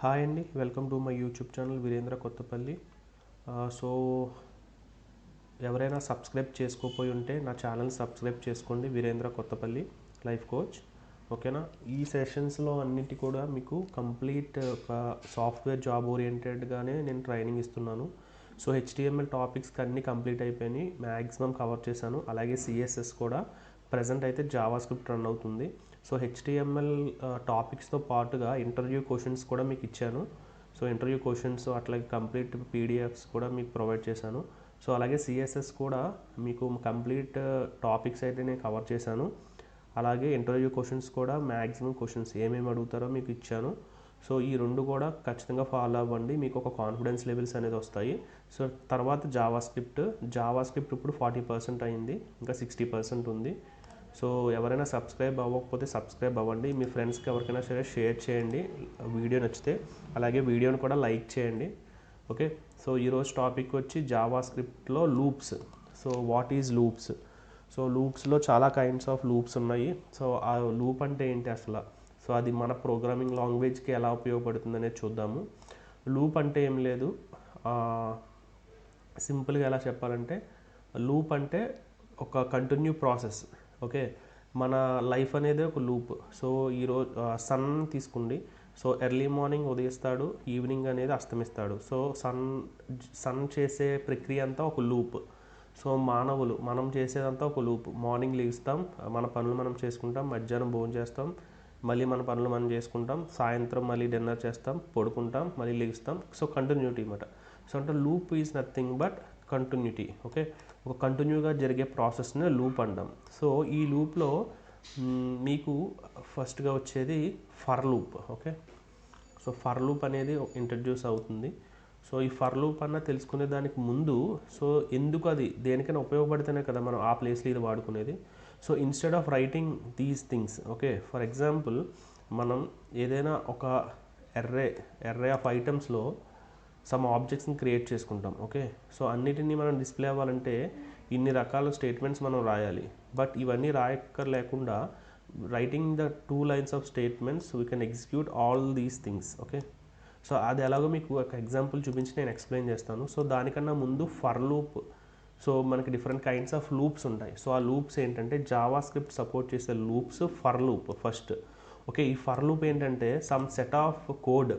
Hi అండి, welcome to my YouTube channel Virendra Kothapalli. So ఎవరైనా subscribe చేసుకోపోయి ఉంటే నా ఛానల్ సబ్స్క్రైబ్ చేసుకోండి. Virendra Kothapalli life coach. ఓకేనా. ఈ సెషన్స్లో అన్నిటి కూడా మీకు కంప్లీట్ ఒక సాఫ్ట్వేర్ జాబ్ ఓరియంటెడ్గానే నేను ట్రైనింగ్ ఇస్తున్నాను. సో HTML టాపిక్స్కి అన్నీ కంప్లీట్ అయిపోయినాయి, మ్యాక్సిమం కవర్ చేశాను. అలాగే CSS కూడా ప్రజెంట్ అయితే జావా స్క్రిప్ట్ రన్ అవుతుంది. సో HTML టాపిక్స్తో పాటుగా ఇంటర్వ్యూ క్వశ్చన్స్ కూడా మీకు ఇచ్చాను. సో ఇంటర్వ్యూ క్వశ్చన్స్ అట్లాగే కంప్లీట్ PDFs కూడా మీకు ప్రొవైడ్ చేశాను. సో అలాగే CSS కూడా మీకు కంప్లీట్ టాపిక్స్ అయితే నేను కవర్ చేశాను. అలాగే ఇంటర్వ్యూ క్వశ్చన్స్ కూడా మ్యాక్సిమం క్వశ్చన్స్ ఏమేమి అడుగుతారో మీకు ఇచ్చాను. సో ఈ రెండు కూడా ఖచ్చితంగా ఫాలో అవ్వండి, మీకు ఒక కాన్ఫిడెన్స్ లెవెల్స్ అనేది వస్తాయి. సో తర్వాత జావా స్క్రిప్ట్ ఇప్పుడు 40% అయింది, ఇంకా 60% ఉంది. సో ఎవరైనా సబ్స్క్రైబ్ అవ్వకపోతే సబ్స్క్రైబ్ అవ్వండి, మీ ఫ్రెండ్స్కి ఎవరికైనా సరే షేర్ చేయండి వీడియో నచ్చితే. అలాగే వీడియోని కూడా లైక్ చేయండి. ఓకే. సో ఈరోజు టాపిక్ వచ్చి జావా స్క్రిప్ట్లో loops. So what is loops? So లూప్స్లో చాలా కైండ్స్ ఆఫ్ లూప్స్ ఉన్నాయి. సో ఆ లూప్ అంటే ఏంటి అసలు, సో అది మన ప్రోగ్రామింగ్ లాంగ్వేజ్కి ఎలా ఉపయోగపడుతుంది అనేది చూద్దాము. లూప్ అంటే ఏం లేదు, సింపుల్గా ఎలా చెప్పాలంటే లూప్ అంటే ఒక కంటిన్యూ ప్రాసెస్. ఓకే. మన లైఫ్ అనేది ఒక లూప్. సో ఈరోజు సన్ తీసుకోండి. సో ఎర్లీ మార్నింగ్ ఉదయిస్తాడు, ఈవినింగ్ అనేది అస్తమిస్తాడు. సో సన్ చేసే ప్రక్రియ అంతా ఒక లూప్. సో మనం చేసేదంతా ఒక లూప్. మార్నింగ్ లేస్తాం, మన పనులు మనం చేసుకుంటాం, మధ్యాహ్నం భోజనం చేస్తాం, మళ్ళీ మన పనులు మనం చేసుకుంటాం, సాయంత్రం మళ్ళీ డిన్నర్ చేస్తాం, పడుకుంటాం, మళ్ళీ లేస్తాం. సో కంటిన్యూటీ అన్నమాట. సో అంటే loop is nothing but continuity. Okay. ఒక కంటిన్యూగా జరిగే ప్రాసెస్ని లూప్ అంటాం. సో ఈ లూప్లో మీకు ఫస్ట్గా వచ్చేది for loop. Okay. So for loop అనేది ఇంట్రడ్యూస్ అవుతుంది. సో ఈ ఫర్ లూప్ అన్న తెలుసుకునే దానికి ముందు, సో ఎందుకు అది దేనికైనా ఉపయోగపడితేనే కదా మనం ఆ ప్లేస్లో ఇది వాడుకునేది. So instead of writing these things, okay, for example మనం ఏదైనా ఒక ఎర్రే ఆఫ్ ఐటమ్స్లో సమ్ ఆబ్జెక్ట్స్ని క్రియేట్ చేసుకుంటాం. ఓకే. సో అన్నిటినీ మనం డిస్ప్లే అవ్వాలంటే ఇన్ని రకాల స్టేట్మెంట్స్ మనం రాయాలి. బట్ ఇవన్నీ రాయక్కర్లేకుండా writing the 2 lines of statements we can execute all these things. Okay. So అది ఎలాగో మీకు ఒక ఎగ్జాంపుల్ చూపించి నేను ఎక్స్ప్లెయిన్ చేస్తాను. సో దానికన్నా ముందు ఫర్ లూప్. సో మనకి డిఫరెంట్ కైండ్స్ ఆఫ్ లూప్స్ ఉంటాయి. సో ఆ లూప్స్ ఏంటంటే జావా స్క్రిప్ట్ సపోర్ట్ చేసే loops for loop first. Okay. ఈ ఫర్ లూప్ ఏంటంటే సమ్ సెట్ ఆఫ్ కోడ్,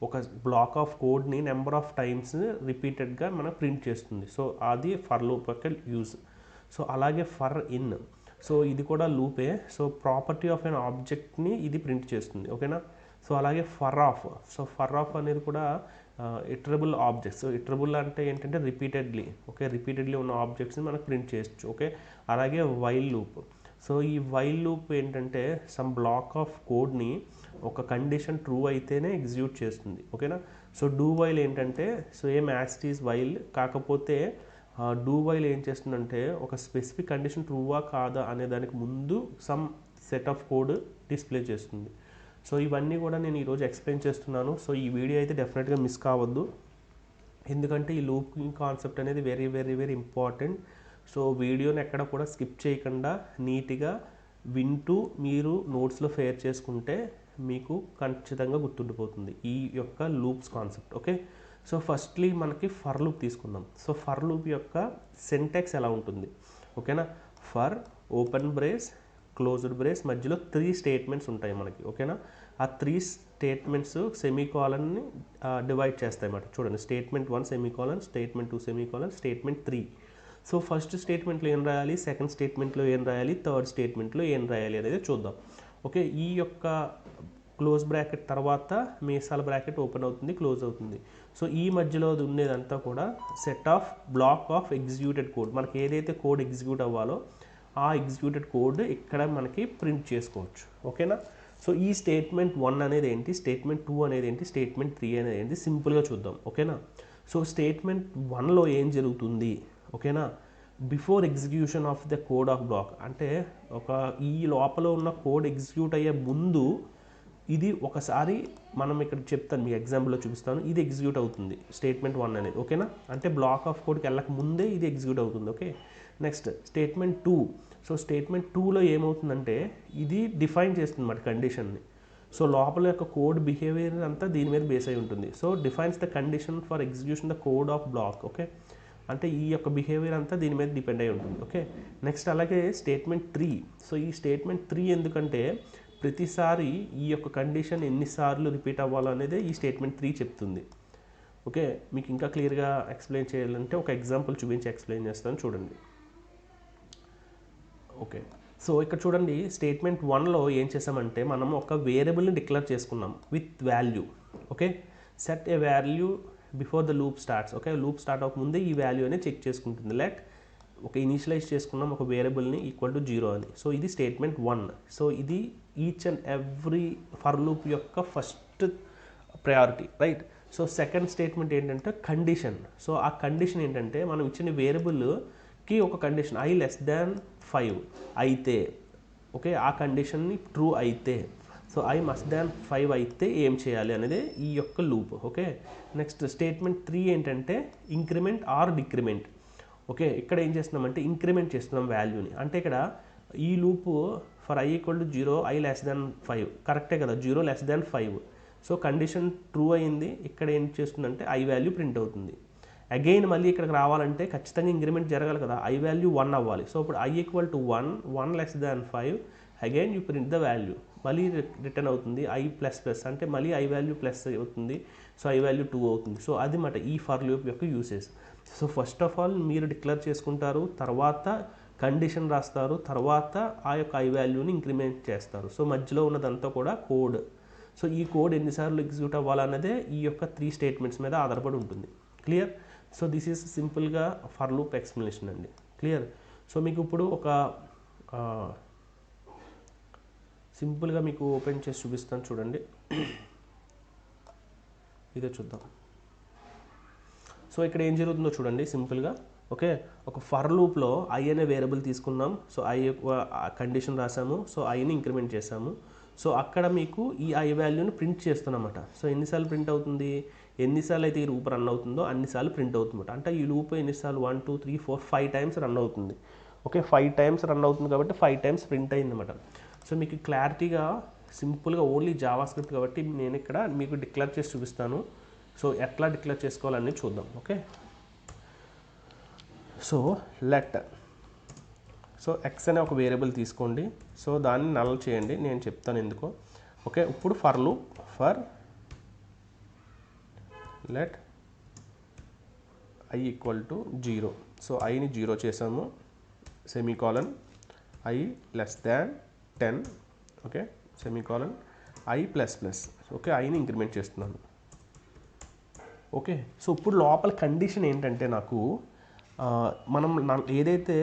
ఒక బ్లాక్ ఆఫ్ కోడ్ని నెంబర్ ఆఫ్ టైమ్స్ రిపీటెడ్గా మనకు ప్రింట్ చేస్తుంది. సో అది ఫర్ లూప్ యొక్క యూజ్. సో అలాగే ఫర్ ఇన్, సో ఇది కూడా లూపే. సో ప్రాపర్టీ ఆఫ్ ఎన్ ఆబ్జెక్ట్ని ఇది ప్రింట్ చేస్తుంది. ఓకేనా. సో అలాగే for of. So for of అనేది కూడా ఇటరబుల్ ఆబ్జెక్ట్స్. సో ఇటరబుల్ అంటే ఏంటంటే రిపీటెడ్లీ ఉన్న ఆబ్జెక్ట్స్ని మనకు ప్రింట్ చేయొచ్చు. ఓకే. అలాగే వైల్ లూప్. సో ఈ వైల్ లూప్ ఏంటంటే సమ్ బ్లాక్ ఆఫ్ కోడ్ని ఒక కండిషన్ ట్రూ అయితేనే ఎగ్జిక్యూట్ చేస్తుంది. ఓకేనా. సో డూ వైల్ ఏంటంటే same as it is while, కాకపోతే డూ వైల్ ఏం చేస్తుందంటే ఒక స్పెసిఫిక్ కండిషన్ ట్రూవా కాదా అనే దానికి ముందు some set of code display చేస్తుంది. సో ఇవన్నీ కూడా నేను ఈరోజు ఎక్స్ప్లెయిన్ చేస్తున్నాను. సో ఈ వీడియో అయితే డెఫినెట్గా మిస్ కావద్దు, ఎందుకంటే ఈ లూపింగ్ కాన్సెప్ట్ అనేది very very very important. So వీడియోని ఎక్కడ కూడా స్కిప్ చేయకుండా నీట్గా వింటూ మీరు నోట్స్లో ఫేర్ చేసుకుంటే మీకు ఖచ్చితంగా గుర్తుండిపోతుంది ఈ యొక్క loops concept. Okay. So firstly మనకి ఫర్ లూప్ తీసుకుందాం. సో ఫర్ లూప్ యొక్క సింటాక్స్ ఎలా ఉంటుంది? ఓకేనా. For, open brace, closed brace, మధ్యలో 3 స్టేట్మెంట్స్ ఉంటాయి మనకి. ఓకేనా. ఆ 3 స్టేట్మెంట్స్ సెమీకాలన్ని డివైడ్ చేస్తాయి అన్నమాట. చూడండి, statement 1 semicolon, statement 2 semicolon, statement 3. So first స్టేట్మెంట్లో ఏం రాయాలి, సెకండ్ స్టేట్మెంట్లో ఏం రాయాలి, థర్డ్ స్టేట్మెంట్లో ఏం రాయాలి అనేది చూద్దాం. ఓకే. ఈ యొక్క క్లోజ్ బ్రాకెట్ తర్వాత మీసాల బ్రాకెట్ ఓపెన్ అవుతుంది, క్లోజ్ అవుతుంది. సో ఈ మధ్యలో ఉండేదంతా కూడా set of black of executed code. మనకి ఏదైతే కోడ్ ఎగ్జిక్యూట్ అవ్వాలో ఆ ఎగ్జిక్యూటెడ్ కోడ్ ఇక్కడ మనకి ప్రింట్ చేసుకోవచ్చు. ఓకేనా. సో ఈ స్టేట్మెంట్ 1 అనేది ఏంటి, స్టేట్మెంట్ 2 అనేది ఏంటి, స్టేట్మెంట్ 3 అనేది ఏంటి, సింపుల్గా చూద్దాం. ఓకేనా. సో స్టేట్మెంట్ 1లో ఏం జరుగుతుంది? ఓకేనా. Before execution of the code of block, అంటే ఈ లోపల ఉన్న కోడ్ ఎగ్జిక్యూట్ అయ్యే ముందు ఇది ఒకసారి మనం ఇక్కడ చెప్తాను, మీ ఎగ్జాంపుల్లో చూపిస్తాను. ఇది ఎగ్జిక్యూట్ అవుతుంది స్టేట్మెంట్ 1 అనేది. ఓకేనా. అంటే బ్లాక్ ఆఫ్ కోడ్కి వెళ్ళక ముందే ఇది ఎగ్జిక్యూట్ అవుతుంది. Okay. Next statement 2. So statement 2లో ఏమవుతుందంటే ఇది డిఫైన్ చేస్తుంది అన్నమాట కండిషన్ని. సో లోపల యొక్క కోడ్ బిహేవియర్ అంతా దీని మీద బేస్ అయి ఉంటుంది. So defines the condition for execution the code of block. Okay, అంటే ఈ యొక్క బిహేవియర్ అంతా దీని మీద డిపెండ్ అయి ఉంటుంది. ఓకే, నెక్స్ట్ అలాగే స్టేట్మెంట్ 3. సో ఈ స్టేట్మెంట్ 3 ఎందుకంటే ప్రతిసారి ఈ యొక్క కండిషన్ ఎన్నిసార్లు రిపీట్ అవ్వాలో అనేది ఈ స్టేట్మెంట్ 3 చెప్తుంది. ఓకే, మీకు ఇంకా క్లియర్గా ఎక్స్ప్లెయిన్ చేయాలంటే ఒక ఎగ్జాంపుల్ చూపించి ఎక్స్ప్లెయిన్ చేస్తాను చూడండి. ఓకే, సో ఇక్కడ చూడండి స్టేట్మెంట్ 1లో ఏం చేసామంటే మనం ఒక వేరియబుల్ని డిక్లేర్ చేసుకున్నాం with value. Okay, set A value before the loop starts. Okay, loop start అవ్వకముందే ఈ వాల్యూ అనేది చెక్ చేసుకుంటుంది. లెట్ ఒక ఇనిషియలైజ్ చేసుకున్నాం ఒక వేరియబుల్ని ఈక్వల్ టు 0 అని. సో ఇది స్టేట్మెంట్ 1. సో ఇది each and every for loop యొక్క first priority, right. So second statement ఏంటంటే కండిషన్. సో ఆ కండిషన్ ఏంటంటే మనం ఇచ్చిన వేరియబుల్కి ఒక కండిషన్ i less than 5 అయితే, ఓకే, ఆ కండిషన్ని ట్రూ అయితే, సో i must than 5 అయితే ఏం చేయాలి అనేది ఈ యొక్క లూప్. ఓకే, నెక్స్ట్ స్టేట్మెంట్ 3 ఏంటంటే ఇంక్రిమెంట్ ఆర్ డిక్రిమెంట్. ఓకే, ఇక్కడ ఏం చేస్తున్నామంటే ఇంక్రిమెంట్ చేస్తున్నాం వాల్యూని. అంటే ఇక్కడ ఈ loop for i equal to 0 i less than 5 కరెక్టే కదా, 0 less than 5. So condition true అయింది. ఇక్కడ ఏం చేస్తుందంటే i వాల్యూ ప్రింట్ అవుతుంది. అగైన్ మళ్ళీ ఇక్కడికి రావాలంటే ఖచ్చితంగా ఇంక్రిమెంట్ జరగాలి కదా, i వాల్యూ 1 అవ్వాలి. సో ఇప్పుడు i equal to 1 less than 5 again you print the value, మళ్ళీ రిటర్న్ అవుతుంది i ప్లస్ ప్లస్, అంటే మళ్ళీ i వాల్యూ ప్లస్ అవుతుంది. సో i వాల్యూ 2 అవుతుంది. సో అది మాట ఈ ఫర్ లూప్ యొక్క usage. So first of all మీరు డిక్లేర్ చేసుకుంటారు, తర్వాత కండిషన్ రాస్తారు, తర్వాత ఆ యొక్క i వాల్యూని ఇంక్రిమెంట్ చేస్తారు. సో మధ్యలో ఉన్నదంతా కూడా కోడ్. సో ఈ కోడ్ ఎన్నిసార్లు ఎగ్జిక్యూట్ అవ్వాలన్నదే ఈ యొక్క 3 స్టేట్మెంట్స్ మీద ఆధారపడి ఉంటుంది. క్లియర్? సో దిస్ ఈజ్ సింపుల్గా ఫర్ లూప్ ఎక్స్ప్లెనేషన్ అండి. క్లియర్? సో మీకు ఇప్పుడు ఒక సింపుల్గా మీకు ఓపెన్ చేసి చూపిస్తాను చూడండి. ఇదే చూద్దాం. సో ఇక్కడ ఏం జరుగుతుందో చూడండి సింపుల్గా. ఓకే, ఒక ఫర్ లూప్లో i అనే వేరియబుల్ తీసుకున్నాం. సో i కండిషన్ రాసాము. సో iని ఇంక్రిమెంట్ చేసాము. సో అక్కడ మీకు ఈ i వాల్యూని ప్రింట్ చేస్తున్నమాట. సో ఎన్నిసార్లు ప్రింట్ అవుతుంది, ఎన్నిసార్లు అయితే ఈ లూప్ రన్ అవుతుందో అన్నిసార్లు ప్రింట్ అవుతుందన్నమాట. అంటే ఈ లూప్ ఎన్నిసార్లు 1 2 3 4 5 టైమ్స్ రన్ అవుతుంది. ఓకే, 5 టైమ్స్ రన్ అవుతుంది కాబట్టి 5 టైమ్స్ ప్రింట్ అయిందన్నమాట. సో మీకు క్లారిటీగా సింపుల్గా ఓన్లీ జావా స్క్రిప్ట్ కాబట్టి నేను ఇక్కడ మీకు డిక్లేర్ చేసి చూపిస్తాను. సో ఎట్లా డిక్లేర్ చేసుకోవాలని చూద్దాం. Okay, so let so X అనే ఒక వేరియబుల్ తీసుకోండి. సో దాన్ని నల్ చేయండి, నేను చెప్తాను ఎందుకో. ఓకే, ఇప్పుడు for loop for let i equal to 0. So iని 0 చేసాము, semicolon i less than 10. Okay, semicolon i plus plus. Okay, iని ఇంక్రిమెంట్ చేస్తున్నాను. ఓకే, సో ఇప్పుడు లోపల కండిషన్ ఏంటంటే నాకు మనం ఏదైతే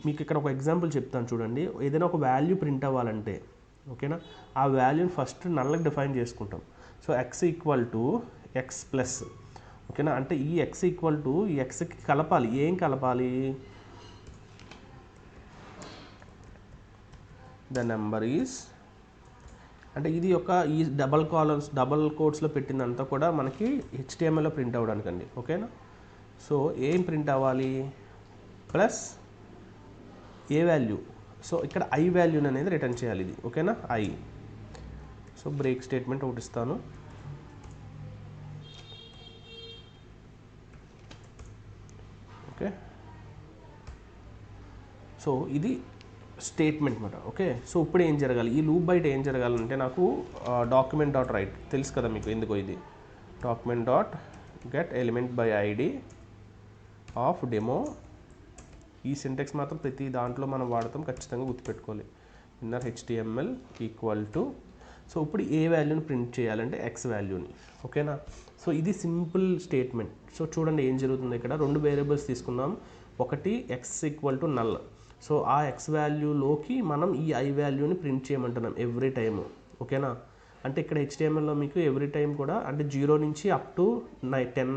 మీకు ఇక్కడ ఒక ఎగ్జాంపుల్ చెప్తాను చూడండి. ఏదైనా ఒక వాల్యూ ప్రింట్ అవ్వాలంటే, ఓకేనా, ఆ వాల్యూని ఫస్ట్ నల్లకు డిఫైన్ చేసుకుంటాం. So X equal to X plus. ఓకేనా, అంటే ఈ ఎక్స్ ఈక్వల్ టు ఈ ఎక్స్కి కలపాలి. ఏం కలపాలి? ద నెంబర్ ఈజ్, అంటే ఇది ఒక ఈ డబల్ కోట్స్లో పెట్టిందంతా కూడా మనకి HTMLలో ప్రింట్ అవ్వడానికండి. ఓకేనా, సో ఏం ప్రింట్ అవ్వాలి? ప్లస్ ఏ వాల్యూ. సో ఇక్కడ i వాల్యూని అనేది రిటర్న్ చేయాలి ఇది. ఓకేనా, i. సో బ్రేక్ స్టేట్మెంట్ ఒకటి ఇస్తాను. ఓకే, సో ఇది స్టేట్మెంట్ అనమాట. ఓకే, సో ఇప్పుడు ఏం జరగాలి? ఈ లూప్ బయట ఏం జరగాలంటే నాకు డాక్యుమెంట్ డాట్ రైట్ తెలుసు కదా మీకు ఎందుకో ఇది. Document dot get element by ID of demo. ఈ సింటెక్స్ మాత్రం ప్రతి దాంట్లో మనం వాడతాం, ఖచ్చితంగా గుర్తుపెట్టుకోవాలి. Inner HTML equal to, so ఇప్పుడు ఏ వాల్యూని ప్రింట్ చేయాలంటే ఎక్స్ వాల్యూని. ఓకేనా, సో ఇది సింపుల్ స్టేట్మెంట్. సో చూడండి ఏం జరుగుతుంది. ఇక్కడ 2 వేరియబుల్స్ తీసుకున్నాం. ఒకటి X equal to null. So ఆ ఎక్స్ వాల్యూలోకి మనం ఈ i వాల్యూని ప్రింట్ చేయమంటున్నాం ఎవ్రీ టైము. ఓకేనా, అంటే ఇక్కడ HTMLలో మీకు ఎవ్రీ టైం కూడా అంటే 0 నుంచి అప్ టు 10,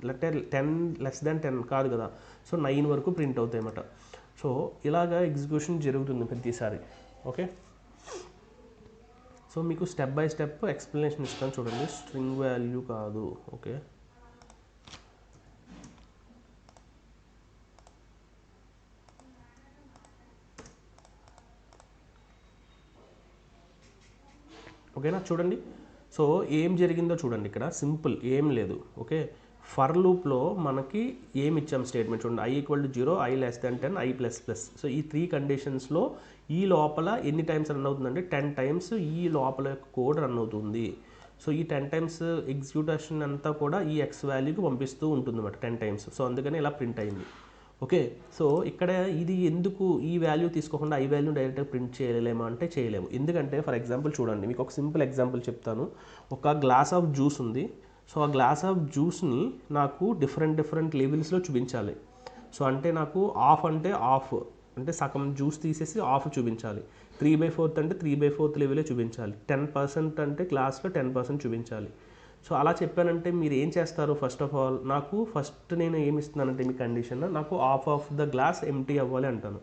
లేకపోతే 10 లెస్ దాన్ 10 కాదు కదా. సో 9 వరకు ప్రింట్ అవుతాయి అన్నమాట. సో ఇలాగా ఎగ్జిక్యూషన్ జరుగుతుంది ప్రతిసారి. ఓకే, సో మీకు స్టెప్ బై స్టెప్ ఎక్స్ప్లెనేషన్ ఇస్తాను చూడండి. స్ట్రింగ్ వాల్యూ కాదు. ఓకే, ఓకేనా, చూడండి. సో ఏం జరిగిందో చూడండి, ఇక్కడ సింపుల్ ఏం లేదు. ఓకే, ఫర్ లూప్లో మనకి ఏమి ఇచ్చాం స్టేట్మెంట్ చూడండి, i = 0, i < 10, i ++. సో ఈ 3 కండిషన్స్లో ఈ లోపల ఎన్ని టైమ్స్ రన్ అవుతుందంటే 10 టైమ్స్ ఈ లోపల కోడ్ రన్ అవుతుంది. సో ఈ 10 టైమ్స్ ఎగ్జిక్యూషన్ అంతా కూడా ఈ ఎక్స్ వాల్యూకి పంపిస్తూ ఉంటుంది అన్నమాట 10 టైమ్స్. సో అందుకని ఇలా ప్రింట్ అయింది. ఓకే, సో ఇక్కడ ఇది ఎందుకు ఈ వాల్యూ తీసుకోకుండా ఐ వాల్యూ డైరెక్ట్గా ప్రింట్ చేయలేమా అంటే చేయలేము. ఎందుకంటే ఫర్ ఎగ్జాంపుల్ చూడండి, మీకు ఒక సింపుల్ ఎగ్జాంపుల్ చెప్తాను. ఒక గ్లాస్ ఆఫ్ జ్యూస్ ఉంది. సో ఆ గ్లాస్ ఆఫ్ జ్యూస్ని నాకు డిఫరెంట్ లెవెల్స్లో చూపించాలి. సో అంటే నాకు ఆఫ్ అంటే సగం జ్యూస్ తీసేసి ఆఫ్ చూపించాలి. 3/4 అంటే 3/4 లెవెలే చూపించాలి. 10% అంటే గ్లాస్లో 10% చూపించాలి. సో అలా చెప్పానంటే మీరు ఏం చేస్తారు? ఫస్ట్ ఆఫ్ ఆల్ నాకు నేను ఏమి ఇస్తున్నానంటే మీ కండిషన్ నాకు ఆఫ్ ద గ్లాస్ ఎంటీ అవ్వాలి అంటాను.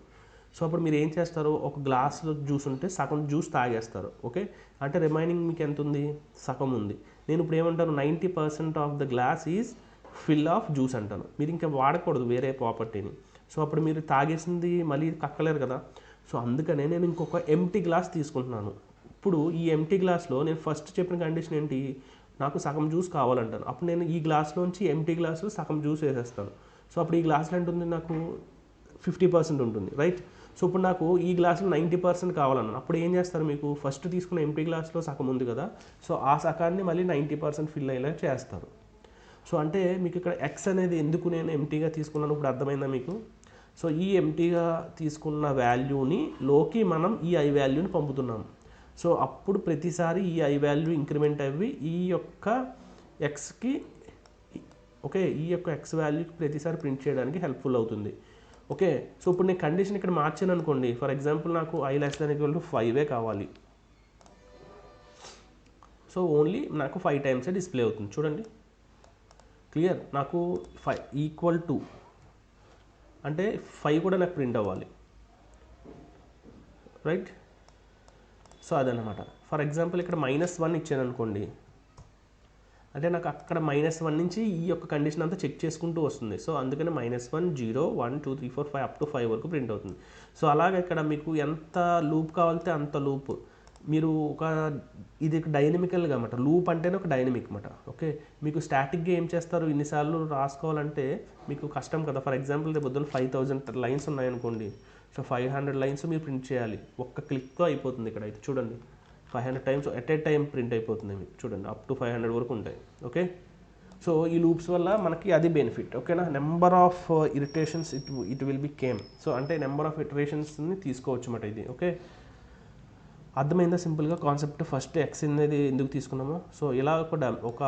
సో అప్పుడు మీరు ఏం చేస్తారు? ఒక గ్లాస్లో జ్యూస్ ఉంటే సగం జ్యూస్ తాగేస్తారు. ఓకే, అంటే రిమైనింగ్ మీకు ఎంత ఉంది? సగం ఉంది. నేను ఇప్పుడు ఏమంటాను? 90% of the glass is fill of juice అంటాను. మీరు ఇంకా వాడకూడదు వేరే ప్రాపర్టీని. సో అప్పుడు మీరు తాగేసింది మళ్ళీ కక్కలేరు కదా. సో అందుకనే నేను ఇంకొక ఎంటీ గ్లాస్ తీసుకుంటున్నాను. ఇప్పుడు ఈ ఎంటీ గ్లాస్లో నేను ఫస్ట్ చెప్పిన కండిషన్ ఏంటి? నాకు సగం జ్యూస్ కావాలంటాను. అప్పుడు నేను ఈ గ్లాస్లోంచి ఎంటీ గ్లాస్లో సగం జ్యూస్ వేసేస్తాను. సో అప్పుడు ఈ గ్లాస్లో ఎంత ఉంది? నాకు 50% ఉంటుంది, రైట్? సో ఇప్పుడు నాకు ఈ గ్లాసులో 90% కావాలన్నాను. అప్పుడు ఏం చేస్తారు? మీకు ఫస్ట్ తీసుకున్న ఎంటీ గ్లాస్లో సగం ఉంది కదా, సో ఆ సగాన్ని మళ్ళీ 90% ఫిల్ అయ్యేలా చేస్తారు. సో అంటే మీకు ఇక్కడ ఎక్స్ అనేది ఎందుకు నేను ఎంటీగా తీసుకున్నాను ఇప్పుడు అర్థమైందా మీకు? సో ఈ ఎంటీగా తీసుకున్న వాల్యూని లోకి మనం ఈ ఐ వాల్యూని పంపుతున్నాం. సో అప్పుడు ప్రతిసారి ఈ ఐ వాల్యూ ఇంక్రిమెంట్ అయ్యి ఈ యొక్క ఎక్స్కి ఓకే ఈ యొక్క ఎక్స్ వాల్యూకి ప్రతిసారి ప్రింట్ చేయడానికి హెల్ప్ఫుల్ అవుతుంది. ఓకే, సో ఇప్పుడు నేను కండిషన్ ఇక్కడ మార్చాను అనుకోండి. ఫర్ ఎగ్జాంపుల్ నాకు i ≤ 5 కావాలి. సో ఓన్లీ నాకు 5 టైమ్సే డిస్ప్లే అవుతుంది. చూడండి, క్లియర్? నాకు 5 = 2 అంటే 5 కూడా నాకు ప్రింట్ అవ్వాలి, రైట్? సో అదనమాట. ఫర్ ఎగ్జాంపుల్ ఇక్కడ -1 ఇచ్చాను అనుకోండి, అంటే నాకు అక్కడ -1 నుంచి ఈ యొక్క కండిషన్ అంతా చెక్ చేసుకుంటూ వస్తుంది. సో అందుకని -1, 0, 1, 2, 3, 4, 5 అప్ టు 5 వరకు ప్రింట్ అవుతుంది. సో అలాగే ఇక్కడ మీకు ఎంత లూప్ కావాలితే అంత లూప్ మీరు ఇది డైనమికల్గా అన్నమాట. లూప్ అంటేనే ఒక డైనమిక్ అన్నమాట. ఓకే, మీకు స్టాటిక్గా ఏం చేస్తారు? ఇన్నిసార్లు రాసుకోవాలంటే మీకు కష్టం కదా. ఫర్ ఎగ్జాంపుల్ రేపు పొద్దున్న 5000 లైన్స్ ఉన్నాయనుకోండి. సో 500 లైన్స్ మీరు ప్రింట్ చేయాలి. ఒక్క క్లిక్తో అయిపోతుంది. ఇక్కడ అయితే చూడండి 500 times at a time print అయిపోతుంది మీకు. చూడండి అప్ టు 500 వరకు ఉంటాయి. ఓకే, సో ఈ లూప్స్ వల్ల మనకి అది బెనిఫిట్. ఓకేనా, number of irritations it will B came. So అంటే నెంబర్ ఆఫ్ ఇటరేషన్స్ని తీసుకోవచ్చు అన్నమాట ఇది. ఓకే, అర్థమైందా సింపుల్గా కాన్సెప్ట్? ఫస్ట్ ఎక్స్ అనేది ఎందుకు తీసుకున్నామో. సో ఇలా ఒక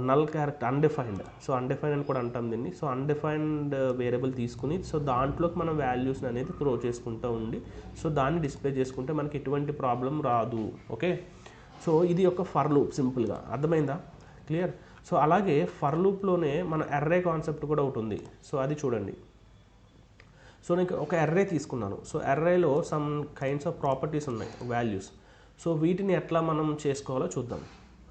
null character undefined. So undefined అని కూడా అంటాం దీన్ని. సో అన్డిఫైన్డ్ వేరియబుల్ తీసుకుని సో దాంట్లోకి మనం వాల్యూస్ని అనేది త్రో చేసుకుంటూ ఉండి సో దాన్ని డిస్ప్లే చేసుకుంటే మనకి ఎటువంటి ప్రాబ్లం రాదు. ఓకే, సో ఇది ఒక ఫర్ లూప్ సింపుల్గా. అర్థమైందా? క్లియర్? సో అలాగే ఫర్ లూప్లోనే మన అర్రే కాన్సెప్ట్ కూడా ఒకటి ఉంది. సో అది చూడండి. సో నేను ఒక అర్రే తీసుకున్నాను. సో అర్రేలో సమ్ కైండ్స్ ఆఫ్ ప్రాపర్టీస్ ఉన్నాయి, వాల్యూస్. సో వీటిని ఎట్లా మనం చేసుకోవాలో చూద్దాం.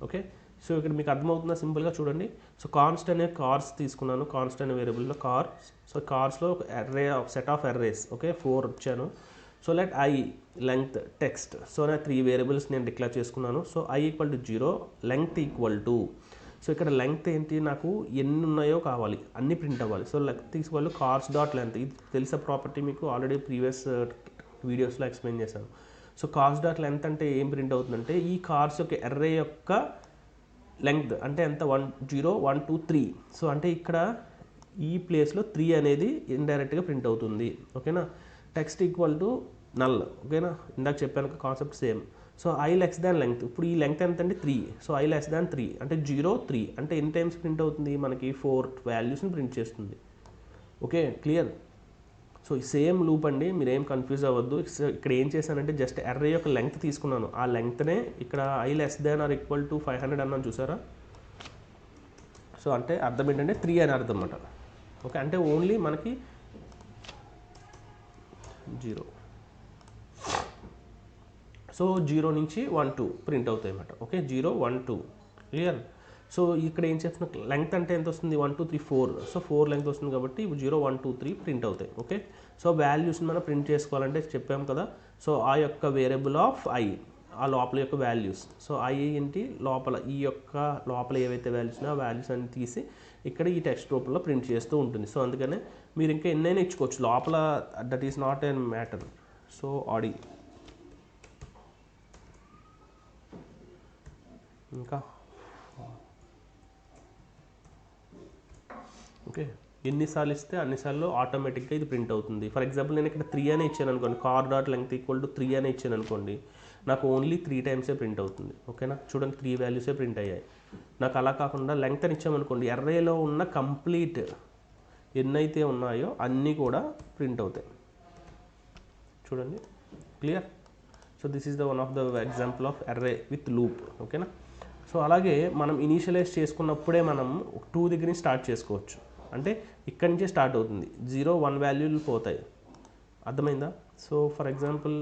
ఓకే, సో ఇక్కడ మీకు అర్థమవుతుందా సింపుల్గా? చూడండి. సో కాన్స్ట్ అనే కార్స్ తీసుకున్నాను. కాన్స్ట్ అనే వేరియబుల్లో కార్. సో కార్స్లో ఒక array set of arrays. Okay, 4 వచ్చాను. So let I length text. So నా 3 వేరియబుల్స్ నేను డిక్లేర్ చేసుకున్నాను. సో i = 0, లెంగ్త్ = సో ఇక్కడ లెంగ్త్ ఏంటి? నాకు ఎన్ని ఉన్నాయో కావాలి, అన్ని ప్రింట్ అవ్వాలి. సో లెంగ్త్ తీసుకోవాలి cars.length. ఇది తెలిసే ప్రాపర్టీ మీకు ఆల్రెడీ ప్రీవియస్ వీడియోస్లో ఎక్స్ప్లెయిన్ చేశాను. సో cars.length అంటే ఏం ప్రింట్ అవుతుందంటే ఈ కార్స్ యొక్క అర్రే యొక్క లెంగ్త్ అంటే ఎంత? 1, 0, 1, 2, 3. సో అంటే ఇక్కడ ఈ ప్లేస్లో 3 అనేది ఇండైరెక్ట్గా ప్రింట్ అవుతుంది. ఓకేనా, టెక్స్ట్ = నల్. ఓకేనా, ఇందాక చెప్పాను concept same. So i < length. ఇప్పుడు ఈ లెంగ్త్ ఎంత అంటే 3. సో i < 3 అంటే 0, 3 అంటే ఎన్ని టైమ్స్ ప్రింట్ అవుతుంది? మనకి 4 వాల్యూస్ని ప్రింట్ చేస్తుంది. Okay, clear? So same loop అండి, మీరేం కన్ఫ్యూజ్ అవ్వద్దు. ఇక్కడ ఏం చేశానంటే జస్ట్ అర్రే యొక్క లెంగ్త్ తీసుకున్నాను. ఆ లెంగ్త్నే ఇక్కడ i < 500 అన్నాను, చూసారా? సో అంటే అర్థం ఏంటంటే 3 అని అర్థం అన్నమాట. ఓకే, అంటే ఓన్లీ మనకి 0. సో 0 నుంచి 1, 2 ప్రింట్ అవుతాయి అన్నమాట. Okay, 0, 1, 2 clear? సో ఇక్కడ ఏం చేస్తున్నా లెంగ్త్ అంటే ఎంత వస్తుంది? 1, 2, 3, 4. సో 4 లెంగ్త్ వస్తుంది కాబట్టి 0, 1, 2, 3 ప్రింట్ అవుతాయి. ఓకే, సో వాల్యూస్ని మనం ప్రింట్ చేసుకోవాలంటే చెప్పాం కదా. సో ఆ యొక్క వేరియబుల్ ఆఫ్ i ఆ లోపల యొక్క వాల్యూస్. సో ఐ ఏంటి లోపల ఈ యొక్క లోపల ఏవైతే వాల్యూస్ ఉన్నాయో ఆ వాల్యూస్ అన్ని తీసి ఇక్కడ ఈ టెక్స్ట్ రూపంలో ప్రింట్ చేస్తూ ఉంటుంది. సో అందుకనే మీరు ఇంకా ఎన్నైనా ఇచ్చుకోవచ్చు లోపల, that is not a matter. So ఆడి ఇంకా ఓకే, ఎన్నిసార్లు ఇస్తే అన్నిసార్లు ఆటోమేటిక్గా ఇది ప్రింట్ అవుతుంది. ఫర్ ఎగ్జాంపుల్ నేను ఇక్కడ 3 అనే ఇచ్చాను అనుకోండి, car dot length equal to 3 అని ఇచ్చాను అనుకోండి, నాకు ఓన్లీ 3 టైమ్సే ప్రింట్ అవుతుంది. ఓకేనా, చూడండి 3 వాల్యూసే ప్రింట్ అయ్యాయి. నాకు అలా కాకుండా లెంగ్త్ అని ఇచ్చామనుకోండి, ఎర్రేలో ఉన్న కంప్లీట్ ఎన్నైతే ఉన్నాయో అన్నీ కూడా ప్రింట్ అవుతాయి. చూడండి, clear. So this is the one of the example of array with loop. ఓకేనా, సో అలాగే మనం ఇనీషియలైజ్ చేసుకున్నప్పుడే మనం 2 దగ్గర నుంచి స్టార్ట్ చేసుకోవచ్చు. అంటే ఇక్కడి నుంచే స్టార్ట్ అవుతుంది, 0, 1 వాల్యూలు పోతాయి. అర్థమైందా? సో ఫర్ ఎగ్జాంపుల్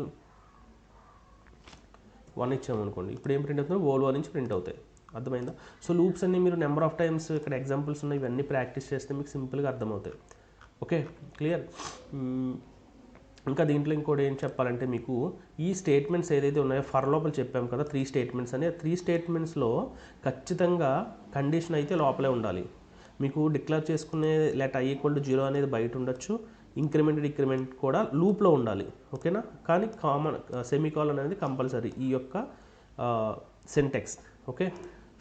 1 ఇచ్చామనుకోండి, ఇప్పుడు ఏం ప్రింట్ అవుతుందో ఓల్డ్ 1 నుంచి ప్రింట్ అవుతాయి. అర్థమైందా? సో లూప్స్ అన్ని మీరు నెంబర్ ఆఫ్ టైమ్స్ ఇక్కడ ఎగ్జాంపుల్స్ ఉన్నాయి, ఇవన్నీ ప్రాక్టీస్ చేస్తే మీకు సింపుల్గా అర్థమవుతాయి. Okay, clear. ఇంకా దీంట్లో ఇంకోటి ఏం చెప్పాలంటే, మీకు ఈ స్టేట్మెంట్స్ ఏదైతే ఉన్నాయో ఫర్ లోపల చెప్పాం కదా 3 స్టేట్మెంట్స్ అని, 3 స్టేట్మెంట్స్లో ఖచ్చితంగా కండిషన్ అయితే లోపలే ఉండాలి. మీకు డిక్లేర్ చేసుకునే లెట్ i ఈక్వల్ టు 0 అనేది బయట ఉండొచ్చు, ఇంక్రిమెంట్ డిక్రిమెంట్ కూడా లూప్లో ఉండాలి. ఓకేనా, కానీ కామన్ సెమీకాలన్ అనేది కంపల్సరీ ఈ యొక్క సింటాక్స్. ఓకే,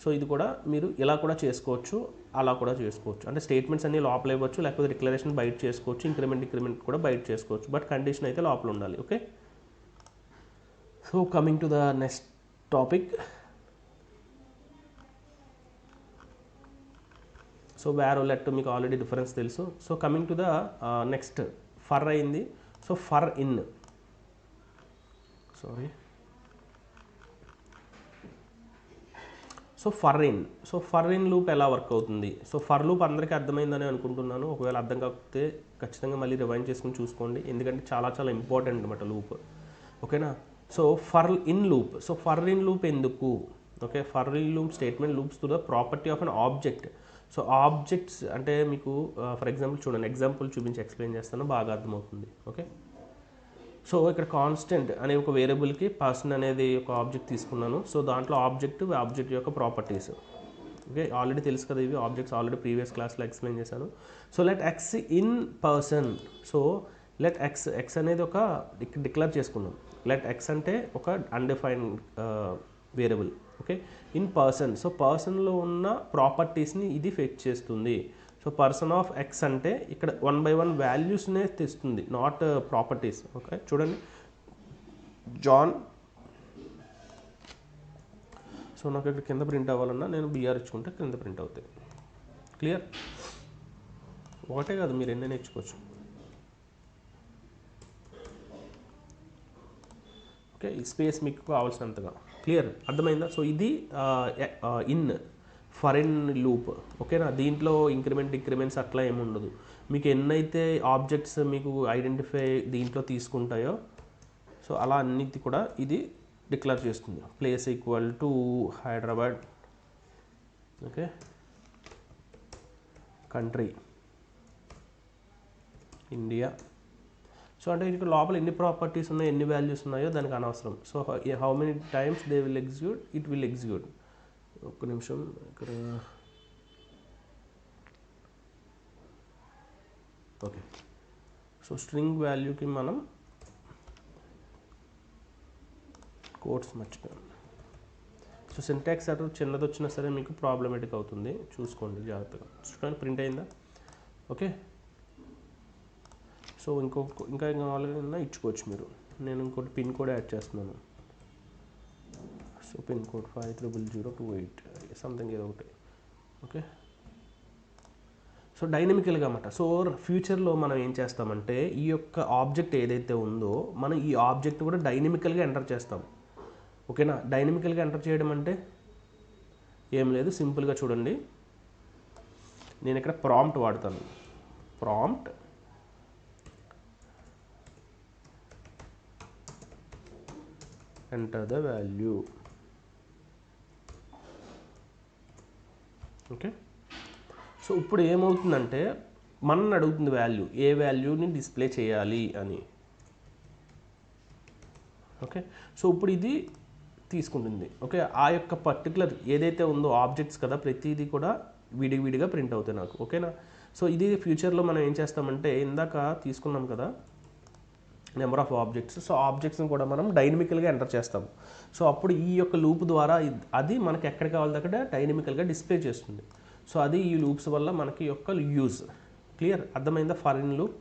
సో ఇది కూడా మీరు ఇలా కూడా చేసుకోవచ్చు, అలా కూడా చేసుకోవచ్చు. అంటే స్టేట్మెంట్స్ అన్ని లోపల ఇవ్వచ్చు, లేకపోతే డిక్లరేషన్ బయట చేసుకోవచ్చు, ఇంక్రిమెంట్ డిక్రిమెంట్ కూడా బయట చేసుకోవచ్చు, బట్ కండిషన్ అయితే లోపల ఉండాలి. Okay, so coming to the next topic. So var let మీకు ఆల్రెడీ డిఫరెన్స్ తెలుసు. So coming to the next, for అయింది. So for in, sorry, so for in loop ఎలా వర్క్ అవుతుంది? సో ఫర్ లూప్ అందరికీ అర్థమైందని అనుకుంటున్నాను. ఒకవేళ అర్థం కాకపోతే ఖచ్చితంగా మళ్ళీ రివైండ్ చేసుకుని చూసుకోండి, ఎందుకంటే చాలా చాలా ఇంపార్టెంట్ అనమాట లూప్. ఓకేనా, so for in loop. So for in loop ఎందుకు? Okay, for in loop statement loops to the property of an object. So objects అంటే మీకు ఫర్ ఎగ్జాంపుల్ చూడండి, ఎగ్జాంపుల్ చూపించి ఎక్స్ప్లెయిన్ చేస్తాను, బాగా అర్థమవుతుంది. ఓకే, సో ఇక్కడ కాన్స్టెంట్ అనే ఒక వేరియబుల్కి పర్సన్ అనేది ఒక ఆబ్జెక్ట్ తీసుకున్నాను. సో దాంట్లో ఆబ్జెక్ట్ యొక్క ప్రాపర్టీస్. ఓకే, ఆల్రెడీ తెలుసు కదా ఇవి ఆబ్జెక్ట్స్, ఆల్రెడీ ప్రీవియస్ క్లాస్లో ఎక్స్ప్లెయిన్ చేశాను. So let x in person. So let x అనేది ఒక డిక్లేర్ చేసుకున్నాం. లెట్ ఎక్స్ అంటే ఒక undefined variable. Okay, in person. So పర్సన్లో ఉన్న ప్రాపర్టీస్ని ఇది ఫెచ్ చేస్తుంది. సో పర్సన్ ఆఫ్ ఎక్స్ అంటే ఇక్కడ 1 by 1 వాల్యూస్నే తెస్తుంది, నాట్ ప్రాపర్టీస్. ఓకే, చూడండి, జాన్. సో నాకు ఇక్కడ కింద ప్రింట్ అవ్వాలన్నా నేను బిఆర్ ఇచ్చుకుంటే కింద ప్రింట్ అవుతాయి. క్లియర్, ఒకటే కాదు మీరు ఎన్నైనా ఇచ్చుకోవచ్చు. ఓకే, ఈ స్పేస్ మీకు కావాల్సినంతగా. క్లియర్, అర్థమైందా? సో ఇది ఇన్ ఫర్ ఇన్ లూప్. ఓకేనా, దీంట్లో ఇంక్రిమెంట్ డిక్రిమెంట్స్ అట్లా ఏముండదు. మీకు ఎన్నైతే ఆబ్జెక్ట్స్ మీకు ఐడెంటిఫై దీంట్లో తీసుకుంటాయో సో అలా అన్నిటి కూడా ఇది డిక్లేర్ చేస్తుంది. Place equal to Hyderabad. Okay, country India. So అంటే ఇక్కడ లోపల ఎన్ని ప్రాపర్టీస్ ఉన్నాయో, ఎన్ని వాల్యూస్ ఉన్నాయో దానికి అనవసరం. So how many times they will execute, it will execute. ఒక్క నిమిషం, ఇక్కడ ఓకే. సో స్ట్రింగ్ వాల్యూకి మనం కోడ్స్ మర్చిపోయాం. సో సింటాక్స్ ఎర్రర్ చిన్నది వచ్చినా సరే మీకు ప్రాబ్లమేటిక్ అవుతుంది, చూసుకోండి జాగ్రత్తగా. చూడండి, ప్రింట్ అయిందా? ఓకే, సో ఇంకా కావాలన్నా ఇచ్చుకోవచ్చు మీరు. నేను ఇంకోటి పిన్ కోడ్ యాడ్ చేస్తున్నాను. సో పిన్ కోడ్ 50028 సంథింగ్ ఏదో ఒకటి. ఓకే, సో డైనమికల్గా అన్నమాట. సో ఫ్యూచర్లో మనం ఏం చేస్తామంటే ఈ యొక్క ఆబ్జెక్ట్ ఏదైతే ఉందో మనం ఈ ఆబ్జెక్ట్ కూడా డైనమికల్గా ఎంటర్ చేస్తాం. ఓకేనా, డైనమికల్గా ఎంటర్ చేయడం అంటే ఏం లేదు, సింపుల్గా చూడండి, నేను ఇక్కడ ప్రాంప్ట్ వాడతాను. Prompt enter the value. Okay, so ఇప్పుడు ఏమవుతుందంటే మనల్ని అడుగుతుంది వాల్యూ, ఏ వాల్యూని డిస్ప్లే చేయాలి అని. ఓకే, సో ఇప్పుడు ఇది తీసుకుంటుంది. ఓకే, ఆ యొక్క పర్టికులర్ ఏదైతే ఉందో ఆబ్జెక్ట్స్ కదా, ప్రతిదీ కూడా విడివిడిగా ప్రింట్ అవుతాయి నాకు. ఓకేనా. సో ఇది ఫ్యూచర్లో మనం ఏం చేస్తామంటే ఇందాక తీసుకున్నాం కదా నెంబర్ ఆఫ్ ఆబ్జెక్ట్స్. సో ఆబ్జెక్ట్స్ని కూడా మనం డైనమికల్గా ఎంటర్ చేస్తాము. సో అప్పుడు ఈ యొక్క లూప్ ద్వారా అది మనకి ఎక్కడ కావాలి అక్కడ డైనమికల్గా డిస్ప్లే చేస్తుంది. సో అది ఈ లూప్స్ వల్ల మనకి యొక్క యూజ్. క్లియర్, అర్థమైందా for in loop.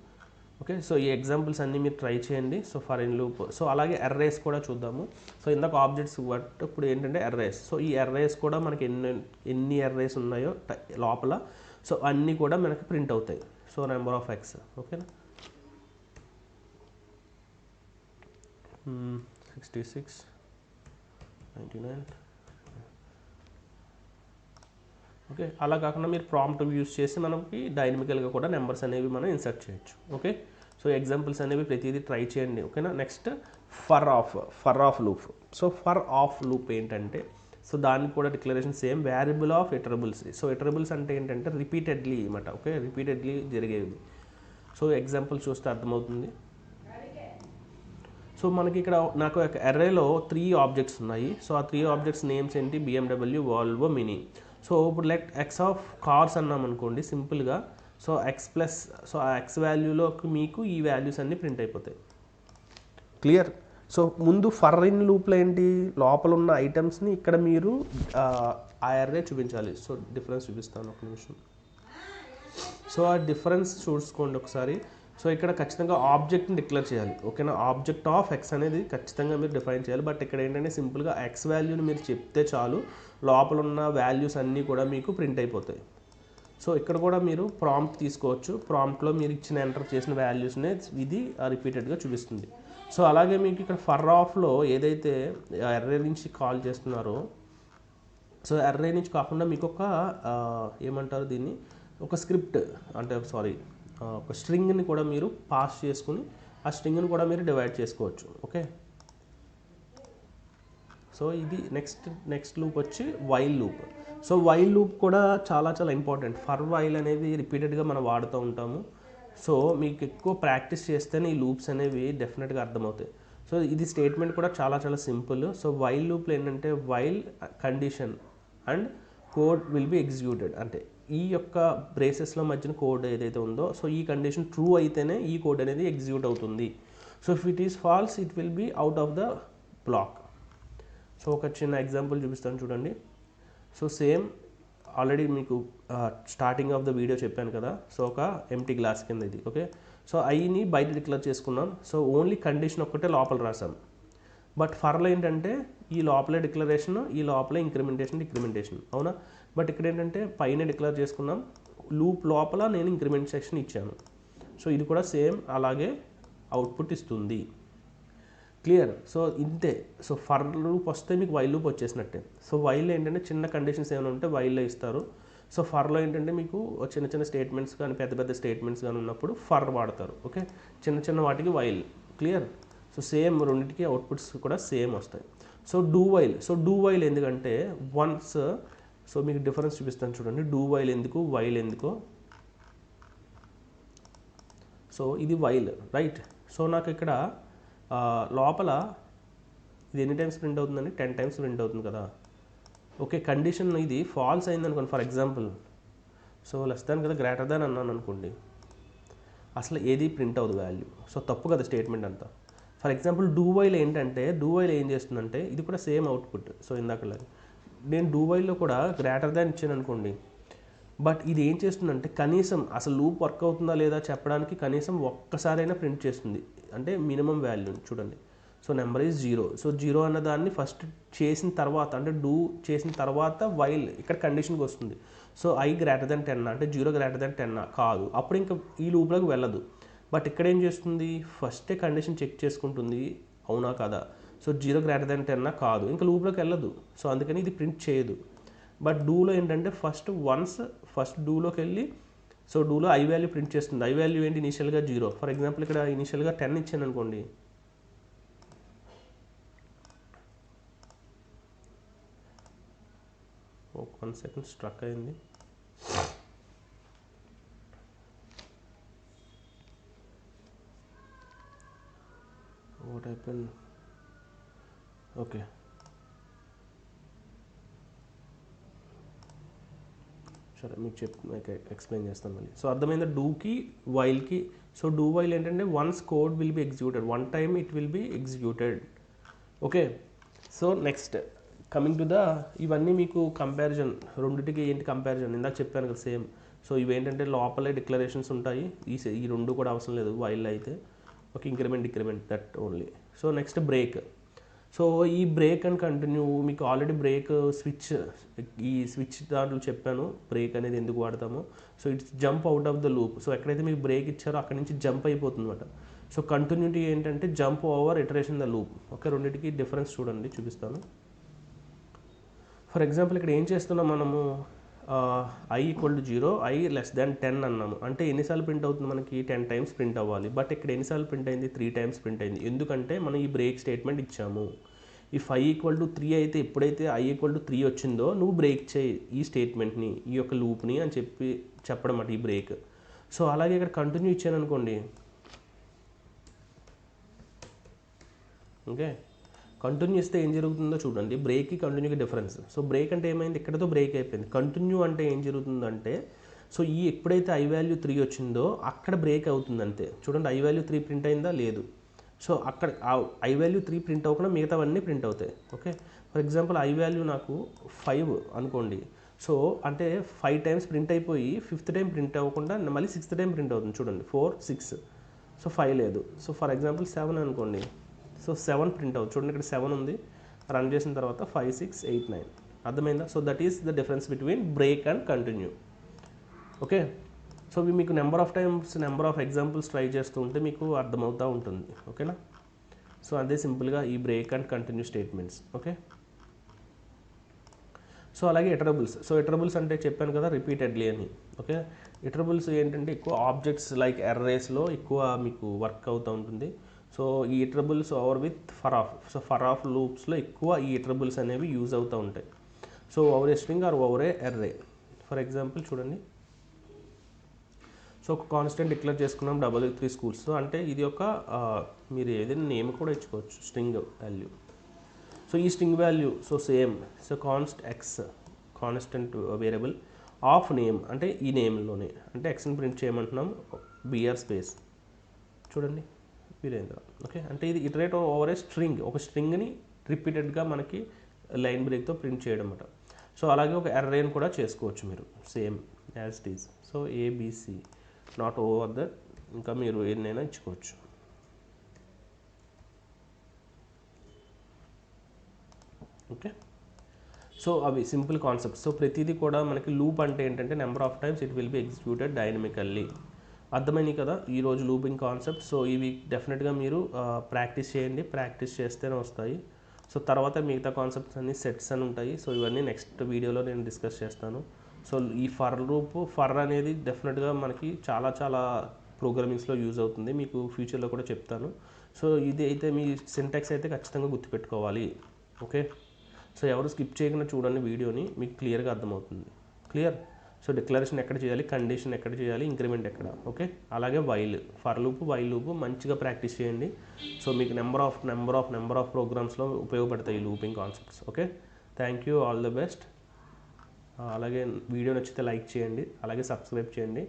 Okay, so ఈ ఎగ్జాంపుల్స్ అన్నీ మీరు ట్రై చేయండి. So for in loop. So అలాగే ఎర్రేస్ కూడా చూద్దాము. సో ఇందాక ఆబ్జెక్ట్స్ బట్ ఇప్పుడు ఏంటంటే ఎర్రేస్. సో ఈ ఎర్రేస్ కూడా మనకి ఎన్ని ఎర్రేస్ ఉన్నాయో లోపల సో అన్నీ కూడా మనకి ప్రింట్ అవుతాయి. So number of X. ఓకేనా. 66, 99. ఓకే, అలా కాకుండా మీరు ప్రాంప్ట్ యూస్ చేసి మనకి డైనమికల్గా కూడా నెంబర్స్ అనేవి మనం ఇన్సర్ట్ చేయొచ్చు. ఓకే, సో ఎగ్జాంపుల్స్ అనేవి ప్రతిదీ ట్రై చేయండి. ఓకేనా. Next for of loop. So for of loop ఏంటంటే సో దానికి కూడా declaration same, variable of iterables. So iterables అంటే ఏంటంటే రిపీటెడ్లీ అన్నమాట. ఓకే, రిపీటెడ్లీ జరిగేది. సో ఎగ్జాంపుల్ చూస్తే అర్థమవుతుంది. సో మనకి ఇక్కడ నాకు ఒక అర్రేలో 3 ఆబ్జెక్ట్స్ ఉన్నాయి. సో ఆ 3 ఆబ్జెక్ట్స్ నేమ్స్ ఏంటి, BMW, వాల్వో, మినీ. సో ఇప్పుడు లెట్ ఎక్స్ ఆఫ్ కార్స్ అన్నాం అనుకోండి సింపుల్గా. సో ఎక్స్ ప్లస్ సో ఆ ఎక్స్ వాల్యూలోకి మీకు ఈ వాల్యూస్ అన్నీ ప్రింట్ అయిపోతాయి. క్లియర్. సో ముందు ఫర్ ఇన్ లూప్లో ఏంటి, లోపల ఉన్న ఐటమ్స్ని ఇక్కడ మీరు ఆ అర్రే చూపించాలి. సో డిఫరెన్స్ చూపిస్తాను ఒక నిమిషం. సో ఆ డిఫరెన్స్ చూసుకోండి ఒకసారి. సో ఇక్కడ ఖచ్చితంగా ఆబ్జెక్ట్ని డిక్లేర్ చేయాలి. ఓకేనా. ఆబ్జెక్ట్ ఆఫ్ ఎక్స్ అనేది ఖచ్చితంగా మీరు డిఫైన్ చేయాలి. బట్ ఇక్కడ ఏంటంటే సింపుల్గా ఎక్స్ వాల్యూని మీరు చెప్తే చాలు, లోపల ఉన్న వాల్యూస్ అన్నీ కూడా మీకు ప్రింట్ అయిపోతాయి. సో ఇక్కడ కూడా మీరు ప్రాంప్ట్ తీసుకోవచ్చు. ప్రాంప్ట్లో మీరు ఇచ్చిన ఎంటర్ చేసిన వాల్యూస్నే ఇది రిపీటెడ్గా చూపిస్తుంది. సో అలాగే మీకు ఇక్కడ ఫర్ ఆఫ్లో ఏదైతే అర్రే నుంచి కాల్ చేస్తున్నారో సో అర్రే నుంచి కాకుండా మీకు ఒక ఏమంటారు దీన్ని, ఒక స్క్రిప్ట్ అంటే ఒక స్ట్రింగ్ని కూడా మీరు పాస్ చేసుకుని ఆ స్ట్రింగ్ని కూడా మీరు డివైడ్ చేసుకోవచ్చు. ఓకే, సో ఇది నెక్స్ట్ లూప్ వచ్చి while loop. So while loop కూడా చాలా చాలా ఇంపార్టెంట్. ఫర్ వైల్ అనేది రిపీటెడ్గా మనం వాడుతూ ఉంటాము. సో మీకు ఎక్కువ ప్రాక్టీస్ చేస్తేనే ఈ లూప్స్ అనేవి డెఫినెట్గా అర్థమవుతాయి. సో ఇది స్టేట్మెంట్ కూడా చాలా చాలా సింపుల్. సో వైల్ లూప్లో ఏంటంటే while condition and code will be executed. అంటే ఈ యొక్క బ్రేసెస్లో మధ్యన కోడ్ ఏదైతే ఉందో సో ఈ కండిషన్ ట్రూ అయితేనే ఈ కోడ్ అనేది ఎగ్జిక్యూట్ అవుతుంది. So if it is false it will be out of the block. So ఒక చిన్న ఎగ్జాంపుల్ చూపిస్తాను చూడండి. సో సేమ్ ఆల్రెడీ మీకు స్టార్టింగ్ ఆఫ్ ద వీడియో చెప్పాను కదా. సో ఒక ఎంటీ గ్లాస్ కింద ఇది. ఓకే, సో ఐని బయట డిక్లేర్ చేసుకున్నాం. సో ఓన్లీ కండిషన్ ఒక్కటే లోపల రాసాం. బట్ ఫర్లో ఏంటంటే ఈ లోపలే డిక్లరేషన్, ఈ లోపలే డిక్రిమెంటేషన్ అవునా. బట్ ఇక్కడ ఏంటంటే పైన డిక్లేర్ చేసుకున్నాం, లూప్ లోపల నేను ఇంక్రిమెంట్ సెక్షన్ ఇచ్చాను. సో ఇది కూడా సేమ్ అలాగే అవుట్పుట్ ఇస్తుంది. క్లియర్. సో ఇంతే. సో ఫర్ లూప్ వస్తే మీకు వైల్ లూప్ వచ్చేసినట్టే. సో వైల్ ఏంటంటే చిన్న కండిషన్స్ ఏమైనా ఉంటే వైల్లో ఇస్తారు. సో ఫర్లో ఏంటంటే మీకు చిన్న చిన్న స్టేట్మెంట్స్ కానీ పెద్ద పెద్ద స్టేట్మెంట్స్ కానీ ఉన్నప్పుడు ఫర్ వాడతారు. ఓకే, చిన్న చిన్న వాటికి వైల్. క్లియర్. సో సేమ్ రెండింటికి అవుట్పుట్స్ కూడా సేమ్ వస్తాయి. సో డూ వైల్ ఎందుకంటే వన్స్ సో మీకు డిఫరెన్స్ చూపిస్తాను చూడండి. డూ వైల్ ఎందుకు, వైల్ ఎందుకో. సో ఇది వైల్ రైట్. సో నాకు ఇక్కడ లోపల ఇది ఎన్ని టైమ్స్ ప్రింట్ అవుతుందండి, 10 టైమ్స్ ప్రింట్ అవుతుంది కదా. ఓకే, కండిషన్ ఇది ఫాల్స్ అయింది అనుకోండి for example. So less than కదా గ్రేటర్ దాన్ అన్నాను అనుకోండి, అసలు ఏది ప్రింట్ అవ్వదు వాల్యూ. సో తప్పు కదా స్టేట్మెంట్ అంతా. ఫర్ ఎగ్జాంపుల్ డూ వైల్ ఏంటంటే డూ వైల్ ఏం చేస్తుందంటే ఇది కూడా సేమ్ అవుట్పుట్. సో ఇందాకలాగా నేను డూ వైల్లో కూడా గ్రేటర్ దాన్ ఇచ్చాను అనుకోండి. బట్ ఇది ఏం చేస్తుందంటే కనీసం అసలు లూప్ వర్క్ అవుతుందా లేదా చెప్పడానికి కనీసం ఒక్కసారైనా ప్రింట్ చేస్తుంది. అంటే మినిమం వాల్యూ చూడండి. So number is 0. సో 0 అన్న దాన్ని ఫస్ట్ చేసిన తర్వాత అంటే డూ చేసిన తర్వాత వైల్ ఇక్కడ కండిషన్కి వస్తుంది. సో I గ్రేటర్ దాన్ 10 అంటే 0 గ్రేటర్ దాన్ 10 కాదు, అప్పుడు ఇంకా ఈ లూప్లోకి వెళ్ళదు. బట్ ఇక్కడ ఏం చేస్తుంది, ఫస్టే కండిషన్ చెక్ చేసుకుంటుంది అవునా కదా. సో 0 గ్రేటర్ దాన్ 10 కాదు, ఇంకా లూప్లోకి వెళ్ళదు. సో అందుకని ఇది ప్రింట్ చేయదు. బట్ డూలో ఏంటంటే ఫస్ట్ డూలోకి వెళ్ళి సో డూలో I వాల్యూ ప్రింట్ చేస్తుంది. I వాల్యూ ఏంటి, ఇనిషియల్గా 0. ఫర్ ఎగ్జాంపుల్ ఇక్కడ ఇనిషియల్గా 10 ఇచ్చాను అనుకోండి. ఒక 1 సెకండ్ స్ట్రక్ అయింది. What happen. ఓకే, సరే మీకు ఎక్స్ప్లెయిన్ చేస్తాను మళ్ళీ. సో అర్థమైందా డూకి వైల్కి. సో డూ వైల్ ఏంటంటే once code will be executed, one time it will be executed. Okay, so next coming to the, ఇవన్నీ మీకు కంపారిజన్, రెండింటికి ఏంటి కంపారిజన్ ఇందాక చెప్పాను కదా సేమ్. సో ఇవేంటంటే లోపలే డిక్లరేషన్స్ ఉంటాయి, ఈ రెండు కూడా అవసరం లేదు వైల్ అయితే. Okay, increment decrement that only. So next break. So ఈ బ్రేక్ అండ్ కంటిన్యూ మీకు ఆల్రెడీ బ్రేక్ స్విచ్, ఈ స్విచ్ దాంట్లో చెప్పాను బ్రేక్ అనేది ఎందుకు వాడతామో. So it's jump out of the loop. So ఎక్కడైతే మీకు బ్రేక్ ఇచ్చారో అక్కడ నుంచి జంప్ అయిపోతుంది అనమాట. సో కంటిన్యూటీ ఏంటంటే jump over iteration the loop. Okay, రెండింటికి డిఫరెన్స్ చూడండి, చూపిస్తాను. ఫర్ ఎగ్జాంపుల్ ఇక్కడ ఏం చేస్తున్నాం మనము, i equal to 0, i less than 10 అన్నాము. అంటే ఎన్నిసార్లు ప్రింట్ అవుతుంది మనకి, 10 టైమ్స్ ప్రింట్ అవ్వాలి. బట్ ఇక్కడ ఎన్నిసార్లు ప్రింట్ అయింది, 3 టైమ్స్ ప్రింట్ అయింది. ఎందుకంటే మనం ఈ బ్రేక్ స్టేట్మెంట్ ఇచ్చాము. ఇఫ్ i ఈక్వల్ టు 3 అయితే, ఎప్పుడైతే i ఈక్వల్ టు 3 వచ్చిందో నువ్వు బ్రేక్ చేయి ఈ స్టేట్మెంట్ని, ఈ యొక్క లూప్ని అని చెప్పడం అన్నమాట ఈ బ్రేక్. సో అలాగే ఇక్కడ కంటిన్యూ ఇచ్చాను అనుకోండి. ఓకే, కంటిన్యూ ఇస్తే ఏం జరుగుతుందో చూడండి, బ్రేక్కి కంటిన్యూకి డిఫరెన్స్. సో బ్రేక్ అంటే ఏమైంది, ఇక్కడతో బ్రేక్ అయిపోయింది. కంటిన్యూ అంటే ఏం జరుగుతుందంటే, సో ఈ ఎప్పుడైతే i వాల్యూ 3 వచ్చిందో అక్కడ బ్రేక్ అవుతుంది అంతే. చూడండి i వాల్యూ 3 ప్రింట్ అయిందా, లేదు. సో అక్కడ i వాల్యూ 3 ప్రింట్ అవ్వకుండా మిగతావన్నీ ప్రింట్ అవుతాయి. Okay, for example i value నాకు 5 అనుకోండి. సో అంటే 5 టైమ్స్ ప్రింట్ అయిపోయి 5th టైం ప్రింట్ అవ్వకుండా మళ్ళీ 6th టైం ప్రింట్ అవుతుంది. చూడండి 4, 6. సో 5 లేదు. సో ఫర్ ఎగ్జాంపుల్ 7 అనుకోండి. సో 7 ప్రింట్ అవుతుంది. చూడండి ఇక్కడ 7 ఉంది, రన్ చేసిన తర్వాత 5, 6, 8, 9. అర్థమైందా. So that is the difference between break and continue. Okay, so మీకు number of times, number of examples try చేస్తూ ఉంటే మీకు అర్థమవుతూ ఉంటుంది. ఓకేనా. సో అదే సింపుల్గా ఈ break and continue statements. Okay, so అలాగే ఇటరబుల్స్. సో ఇటరబుల్స్ అంటే చెప్పాను కదా రిపీటెడ్లీ అని. ఓకే, ఇటరబుల్స్ ఏంటంటే ఎక్కువ ఆబ్జెక్ట్స్ లైక్ అర్రేస్లో ఎక్కువ మీకు వర్క్ అవుతూ ఉంటుంది. సో ఈ iterables over with for of. So for of లూప్స్లో ఎక్కువ ఈ ఇటరబుల్స్ అనేవి యూజ్ అవుతూ ఉంటాయి. So over a string or over a array. For example చూడండి, సో ఒక కాన్స్టెంట్ డిక్లేర్ చేసుకున్నాం 3 schools. సో అంటే ఇది ఒక మీరు ఏదైనా నేమ్ కూడా ఇచ్చుకోవచ్చు, స్ట్రింగ్ వాల్యూ. సో ఈ string value so same. So constant variable of name, అంటే ఈ నేమ్లోనే, అంటే ఎక్స్ని ప్రింట్ చేయమంటున్నాం, బిఆర్ స్పేస్. చూడండి వీరేంద్ర. ఓకే, అంటే ఇది ఇటరేట్ ఓవర్ ఏ స్ట్రింగ్, ఒక స్ట్రింగ్ని రిపీటెడ్గా మనకి లైన్ బ్రేక్తో ప్రింట్ చేయడం అన్నమాట. సో అలాగే ఒక అర్రేని కూడా చేసుకోవచ్చు మీరు same as it is. So ABC not over that, ఇంకా మీరు ఎన్నైనా ఇచ్చుకోవచ్చు. ఓకే, సో అవి సింపుల్ కాన్సెప్ట్స్. సో ప్రతిదీ కూడా మనకి లూప్ అంటే ఏంటంటే number of times it will be executed dynamically. అర్థమైంది కదా ఈరోజు లూపింగ్ కాన్సెప్ట్. సో ఇవి డెఫినెట్గా మీరు ప్రాక్టీస్ చేయండి, ప్రాక్టీస్ చేస్తేనే వస్తాయి. సో తర్వాత మిగతా కాన్సెప్ట్స్ అన్ని సెట్స్ అని ఉంటాయి. సో ఇవన్నీ నెక్స్ట్ వీడియోలో నేను డిస్కస్ చేస్తాను. సో ఈ ఫర్ అనేది డెఫినెట్గా మనకి చాలా ప్రోగ్రామింగ్స్లో యూజ్ అవుతుంది, మీకు ఫ్యూచర్లో కూడా చెప్తాను. సో ఇది అయితే మీ సింటాక్స్ అయితే ఖచ్చితంగా గుర్తుపెట్టుకోవాలి. ఓకే, సో ఎవరు స్కిప్ చేయకుండా చూడండి వీడియోని, మీకు క్లియర్గా అర్థమవుతుంది. క్లియర్. సో డిక్లరేషన్ ఎక్కడ చేయాలి, కండిషన్ ఎక్కడ చేయాలి, ఇంక్రిమెంట్ ఎక్కడ. ఓకే, అలాగే ఫర్ లూప్, వైల్ లూప్ మంచిగా ప్రాక్టీస్ చేయండి. సో మీకు నెంబర్ ఆఫ్ ప్రోగ్రామ్స్లో ఉపయోగపడతాయి ఈ looping concepts. Okay, thank you, all the best. అలాగే వీడియో నచ్చితే లైక్ చేయండి, అలాగే సబ్స్క్రైబ్ చేయండి,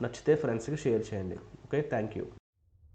నచ్చితే ఫ్రెండ్స్కి షేర్ చేయండి. Okay, thank you.